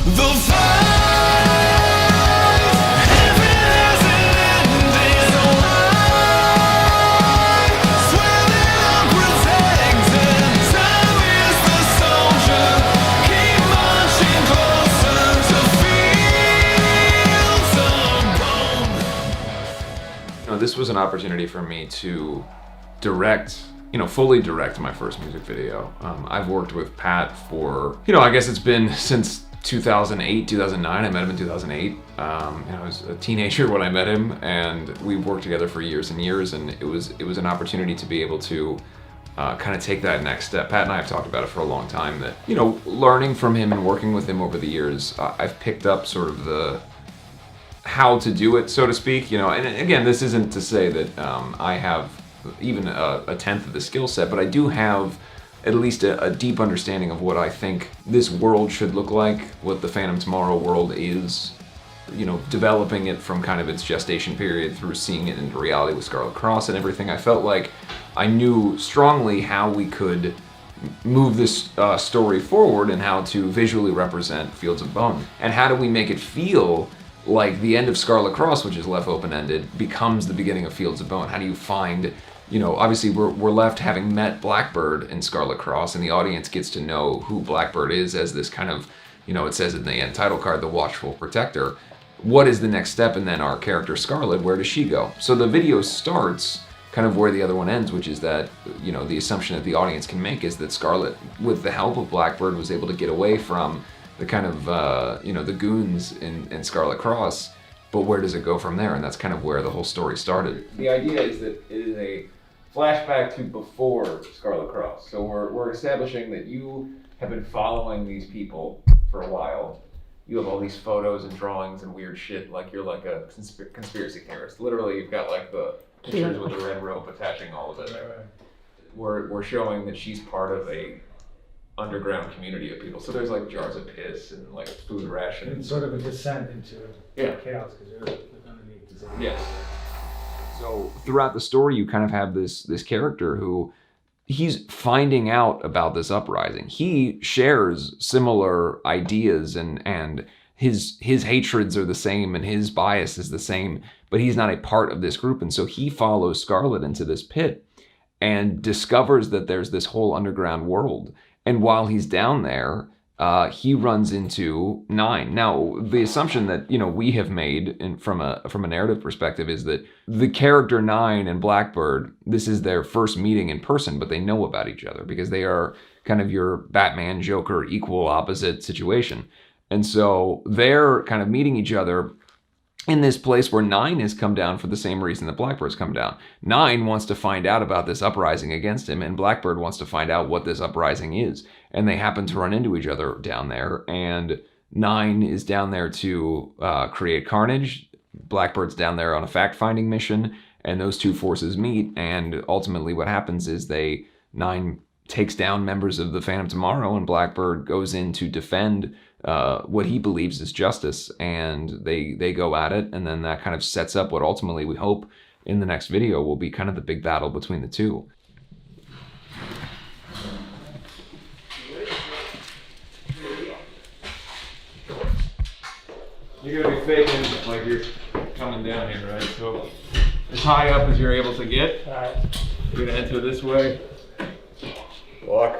The fight, if it isn't ending, so I swear that I'm protected. Time is the soldier, keep marching closer to fields of bone. You know, this was an opportunity for me to direct, fully direct my first music video. I've worked with Pat for, I guess it's been since 2008, 2009. I met him in 2008. I was a teenager when I met him, and we worked together for years and years, and it was an opportunity to be able to kind of take that next step. Pat and I have talked about it for a long time, that, learning from him and working with him over the years, I've picked up sort of the how to do it, so to speak. And again, this isn't to say that I have even a tenth of the skill set, but I do have at least a deep understanding of what I think this world should look like, what the Phantom Tomorrow world is, developing it from kind of its gestation period through seeing it into reality with Scarlet Cross and everything. I felt like I knew strongly how we could move this story forward and how to visually represent Fields of Bone. And how do we make it feel like the end of Scarlet Cross, which is left open-ended, becomes the beginning of Fields of Bone? How do you find, obviously we're left having met Blackbird in Scarlet Cross, and the audience gets to know who Blackbird is as this kind of, it says in the end title card, the watchful protector. What is the next step? And then our character Scarlet, where does she go? So the video starts kind of where the other one ends, which is that, the assumption that the audience can make is that Scarlet, with the help of Blackbird, was able to get away from the kind of, the goons in Scarlet Cross, but where does it go from there? And that's kind of where the whole story started. The idea is that it is a flashback to before Scarlet Cross. So we're establishing that you have been following these people for a while. You have all these photos and drawings and weird shit, like you're like a conspiracy theorist. Literally, you've got like the pictures with the red rope attaching all of it. We're showing that she's part of a underground community of people. So there's like jars of piss and like food rations. It's sort of a descent into chaos because you're underneath. Yes. So throughout the story, you kind of have this character who he's finding out about this uprising. He shares similar ideas and his hatreds are the same and his bias is the same, but he's not a part of this group. And so he follows Scarlet into this pit and discovers that there's this whole underground world. And while he's down there, he runs into Nine. Now, the assumption that we have made from a narrative perspective is that the character Nine and Blackbird, this is their first meeting in person, but they know about each other because they are kind of your Batman, Joker, equal opposite situation. And so they're kind of meeting each other in this place where Nine has come down for the same reason that Blackbird's come down. Nine wants to find out about this uprising against him, and Blackbird wants to find out what this uprising is. And they happen to run into each other down there, and Nine is down there to create carnage. Blackbird's down there on a fact-finding mission, and those two forces meet, and ultimately what happens is Nine takes down members of the Phantom Tomorrow, and Blackbird goes in to defend what he believes is justice, and they go at it, and then that kind of sets up what ultimately we hope in the next video will be kind of the big battle between the two. You're gonna be faking like you're coming down here, right? So as high up as you're able to get. You're gonna enter this way. Walk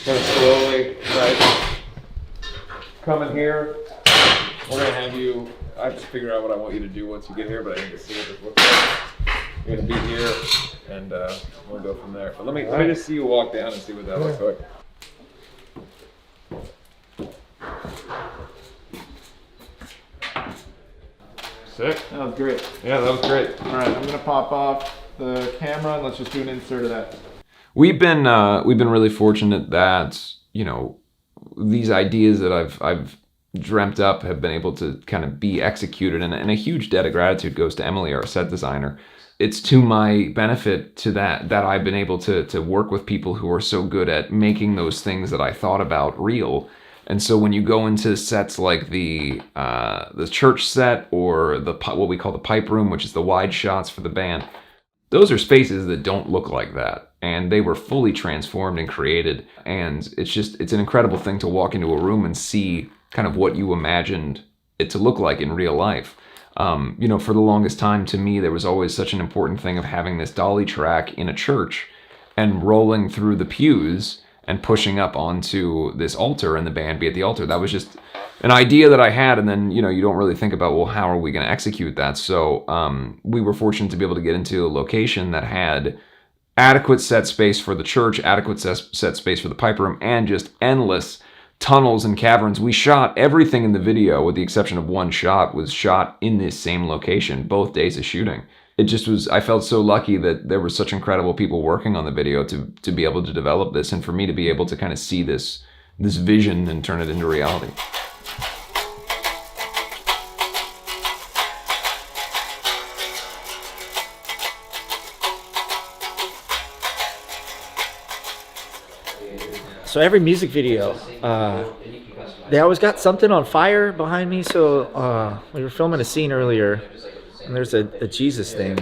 kind of slowly, right? Come in here. We're gonna have you. I have to figure out what I want you to do once you get here, but I need to see what this looks like. You're gonna be here, and we'll go from there. But let me just see you walk down and see what that looks like. Sick. That was great. Yeah, that was great. All right, I'm gonna pop off the camera and let's just do an insert of that. We've been really fortunate that these ideas that I've dreamt up have been able to kind of be executed, and a huge debt of gratitude goes to Emily, our set designer. It's to my benefit to that I've been able to work with people who are so good at making those things that I thought about real. And so when you go into sets like the church set or what we call the pipe room, which is the wide shots for the band, those are spaces that don't look like that. And they were fully transformed and created. And it's an incredible thing to walk into a room and see kind of what you imagined it to look like in real life. You know, for the longest time, to me, there was always such an important thing of having this dolly track in a church and rolling through the pews and pushing up onto this altar and the band be at the altar. That was just an idea that I had, and then, you know, you don't really think about, well, how are we going to execute that? So we were fortunate to be able to get into a location that had adequate set space for the church, adequate set space for the pipe room, and just endless tunnels and caverns. We shot everything in the video, with the exception of one shot, was shot in this same location, both days of shooting. It just was, I felt so lucky that there were such incredible people working on the video to be able to develop this, and for me to be able to kind of see this vision and turn it into reality. So every music video, they always got something on fire behind me. So we were filming a scene earlier, and there's a Jesus thing,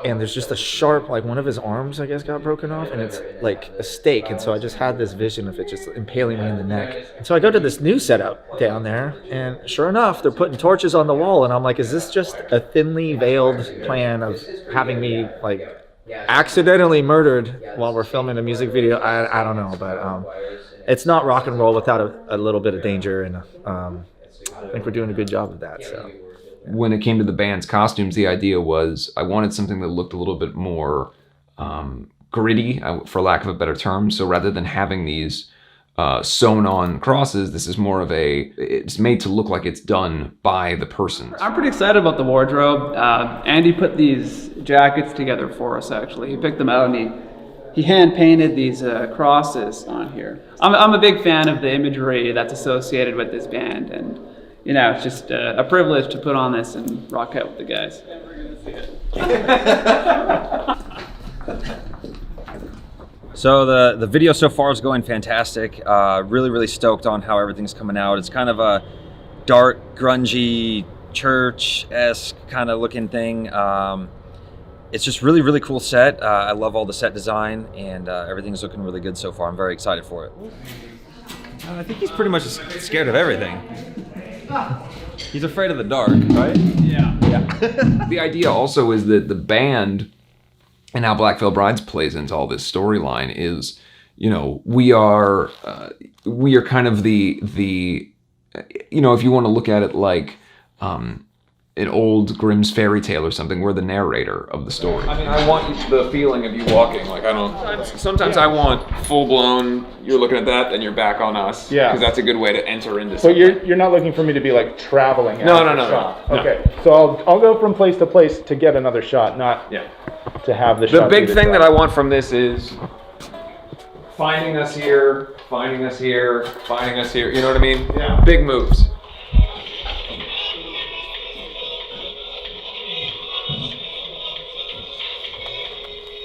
and there's just a sharp, like one of his arms, I guess, got broken off, and it's like a stake. And so I just had this vision of it just impaling me in the neck. And so I go to this new setup down there, and sure enough, they're putting torches on the wall, and I'm like, is this just a thinly veiled plan of having me like accidentally murdered while we're filming a music video? I don't know, but it's not rock and roll without a little bit of danger, and I think we're doing a good job of that. So when it came to the band's costumes, the idea was I wanted something that looked a little bit more gritty, for lack of a better term. So rather than having these sewn on crosses, this is more of it's made to look like it's done by the person. I'm pretty excited about the wardrobe. Andy put these jackets together for us, actually. He picked them out, and he hand painted these crosses on here. I'm a big fan of the imagery that's associated with this band, and you know, it's just a privilege to put on this and rock out with the guys. So the video so far is going fantastic. Really stoked on how everything's coming out. It's kind of a dark, grungy, church-esque kind of looking thing. It's just really cool set. I love all the set design, and everything's looking really good so far. I'm very excited for it. I think he's pretty much scared of everything. He's afraid of the dark, right? Yeah. The idea also is that the band and how Black Veil Brides plays into all this storyline is, you know, we are kind of the you know, if you want to look at it like an old Grimm's fairy tale or something, we're the narrator of the story. I mean, I want the feeling of you walking. Like, sometimes I want full blown, you're looking at that, then you're back on us. Yeah. Because that's a good way to enter into So something. you're not looking for me to be like traveling. No. Okay, so I'll go from place to place to get another shot, not to have the shot. The big thing that I want from this is finding us here, finding us here, finding us here. You know what I mean? Yeah. Big moves.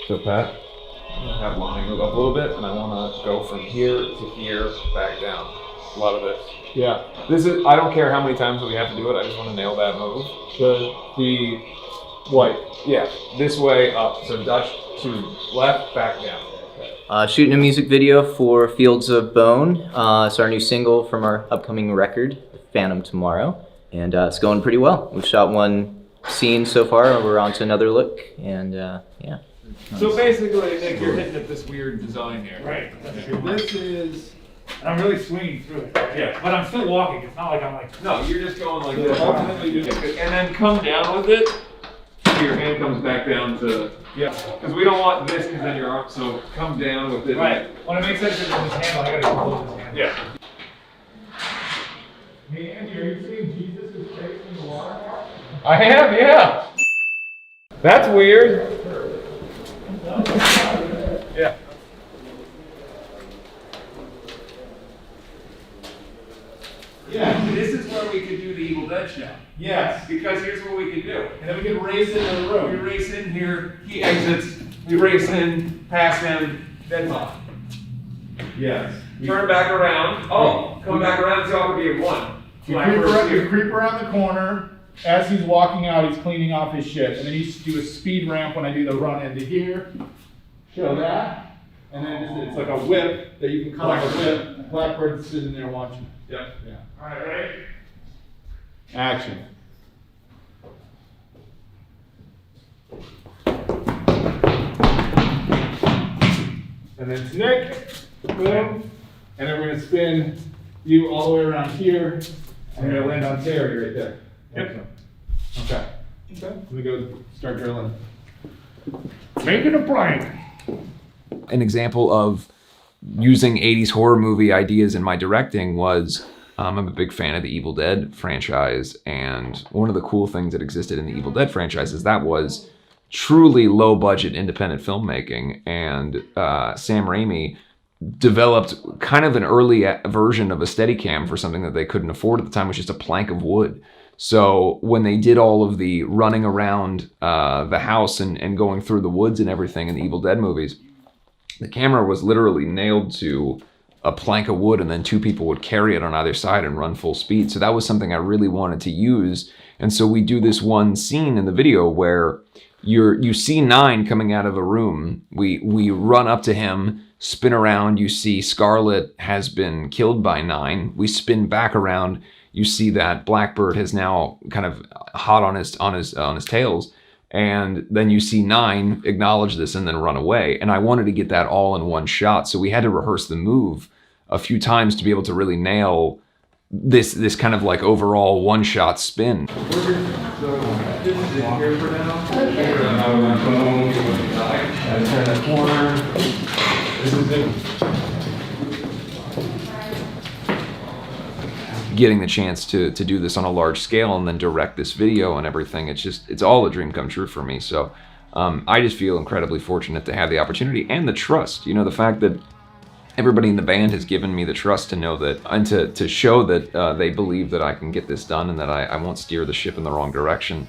So Pat, have Lonnie move up a little bit, and I want to go from here to here, back down. A lot of this. Yeah. This is, I don't care how many times we have to do it, I just want to nail that move. The white. Yeah, this way up. So Dutch to left, back down. Shooting a music video for Fields of Bone. It's our new single from our upcoming record, Phantom Tomorrow. And it's going pretty well. We've shot one scene so far, and we're on to another look, and yeah. So basically, Nick, you're hitting at this weird design here. right, This is... and I'm really swinging through it. Right? Yeah. But I'm still walking. It's not like I'm like. No, you're just going like this. Ultimately, you and then come down with it. So your hand comes back down to... Yeah. Because we don't want this because then your arm... So come down with it. Right. When it makes sense in this handle, I gotta close this handle. Yeah. Hey Andy, are you seeing Jesus' face in the water? I am, yeah. That's weird. Yeah. Yeah, this is where we could do the Evil Dead show. Yes. Because here's what we could do. And then we can race into the room. We race in here, he exits, we race in, pass him, then off. Yes. Turn back around. Oh, come back around, so I would be in one. You creep around the corner. As he's walking out, he's cleaning off his shit. And then you do a speed ramp when I do the run into here. Show that. And then it's like a whip that you can cut like a whip. Blackbird's sitting there watching. Yep. Yeah. All right, ready? Action. And then to Nick, boom. And then we're gonna spin you all the way around here. And you're gonna land on Terry right there. Yep. Okay. Let me go start drilling. Making a plank. An example of using 80s horror movie ideas in my directing was I'm a big fan of the Evil Dead franchise, and one of the cool things that existed in the Evil Dead franchise is that was truly low budget independent filmmaking, and Sam Raimi developed kind of an early version of a Steadicam for something that they couldn't afford at the time, which was just a plank of wood. So when they did all of the running around the house and going through the woods and everything in the Evil Dead movies, the camera was literally nailed to a plank of wood, and then two people would carry it on either side and run full speed. So that was something I really wanted to use. And so we do this one scene in the video where you see Nine coming out of a room. We run up to him, spin around. You see Scarlet has been killed by Nine. We spin back around. You see that Blackbird has now kind of hot on his tails. And then you see Nine acknowledge this and then run away. And I wanted to get that all in one shot. So we had to rehearse the move a few times to be able to really nail this kind of like overall one-shot spin. Getting the chance to do this on a large scale and then direct this video and everything, it's all a dream come true for me. So I just feel incredibly fortunate to have the opportunity and the trust, the fact that everybody in the band has given me the trust to know that, and to show that they believe that I can get this done and that I won't steer the ship in the wrong direction.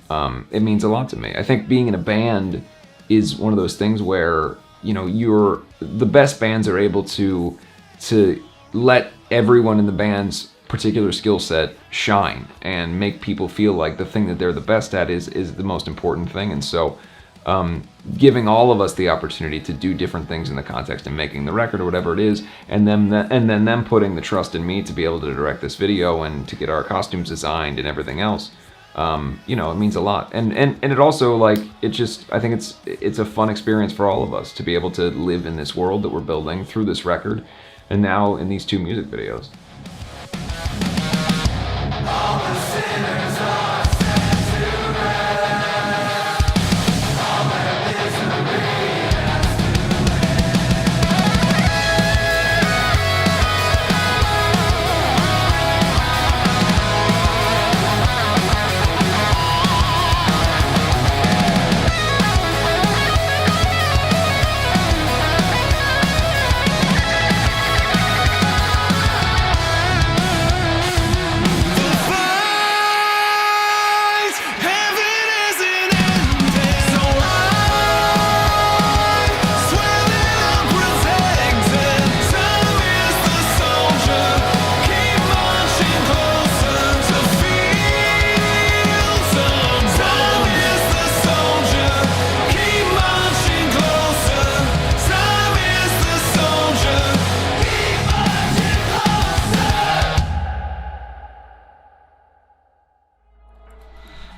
It means a lot to me. I think being in a band is one of those things where, the best bands are able to let everyone in the band's particular skill set shine and make people feel like the thing that they're the best at is the most important thing. And so giving all of us the opportunity to do different things in the context of making the record or whatever it is, and then them putting the trust in me to be able to direct this video and to get our costumes designed and everything else, it means a lot. And it also, I think it's a fun experience for all of us to be able to live in this world that we're building through this record and now in these two music videos.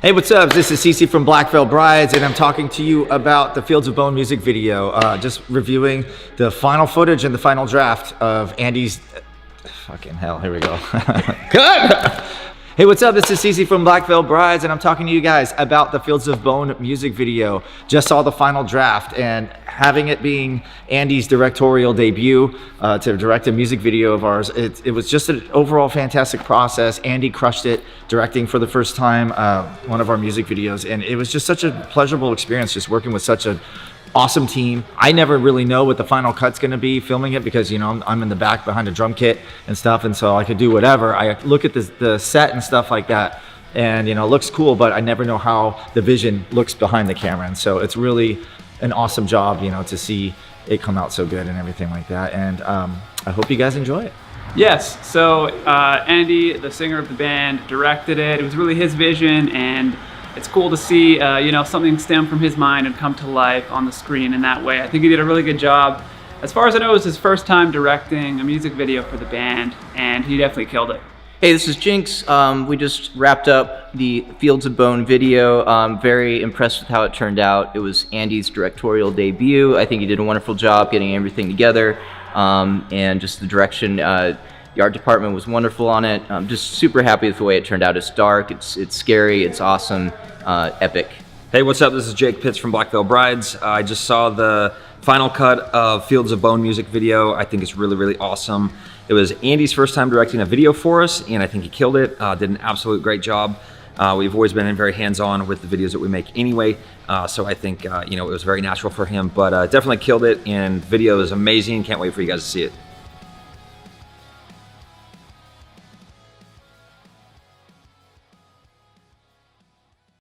Hey, what's up? This is Cece from Black Veil Brides, and I'm talking to you about the Fields of Bone music video. Just reviewing the final footage and the final draft of Andy's... Fucking hell, here we go. Good! Hey, what's up? This is Cece from Black Veil Brides, and I'm talking to you guys about the Fields of Bone music video. Just saw the final draft, and having it being Andy's directorial debut to direct a music video of ours, it was just an overall fantastic process. Andy crushed it, directing for the first time one of our music videos, and it was just such a pleasurable experience just working with such an awesome team. I never really know what the final cut's gonna be filming it because, I'm in the back behind a drum kit and stuff, and so I could do whatever. I look at the set and stuff like that, and it looks cool, but I never know how the vision looks behind the camera, and so it's really an awesome job, to see it come out so good and everything like that, and I hope you guys enjoy it. Yes, so Andy, the singer of the band, directed it. It was really his vision, and it's cool to see, something stem from his mind and come to life on the screen in that way. I think he did a really good job. As far as I know, it was his first time directing a music video for the band, and he definitely killed it. Hey, this is Jinx. We just wrapped up the Fields of Bone video. Very impressed with how it turned out. It was Andy's directorial debut. I think he did a wonderful job getting everything together, and just the direction. The art department was wonderful on it. I'm just super happy with the way it turned out. It's dark, it's scary, it's awesome, epic. Hey, what's up? This is Jake Pitts from Black Veil Brides. I just saw the final cut of Fields of Bone music video. I think it's really, really awesome. It was Andy's first time directing a video for us, and I think he killed it. Did an absolute great job. We've always been very hands-on with the videos that we make anyway, so I think it was very natural for him, but definitely killed it, and the video is amazing. Can't wait for you guys to see it.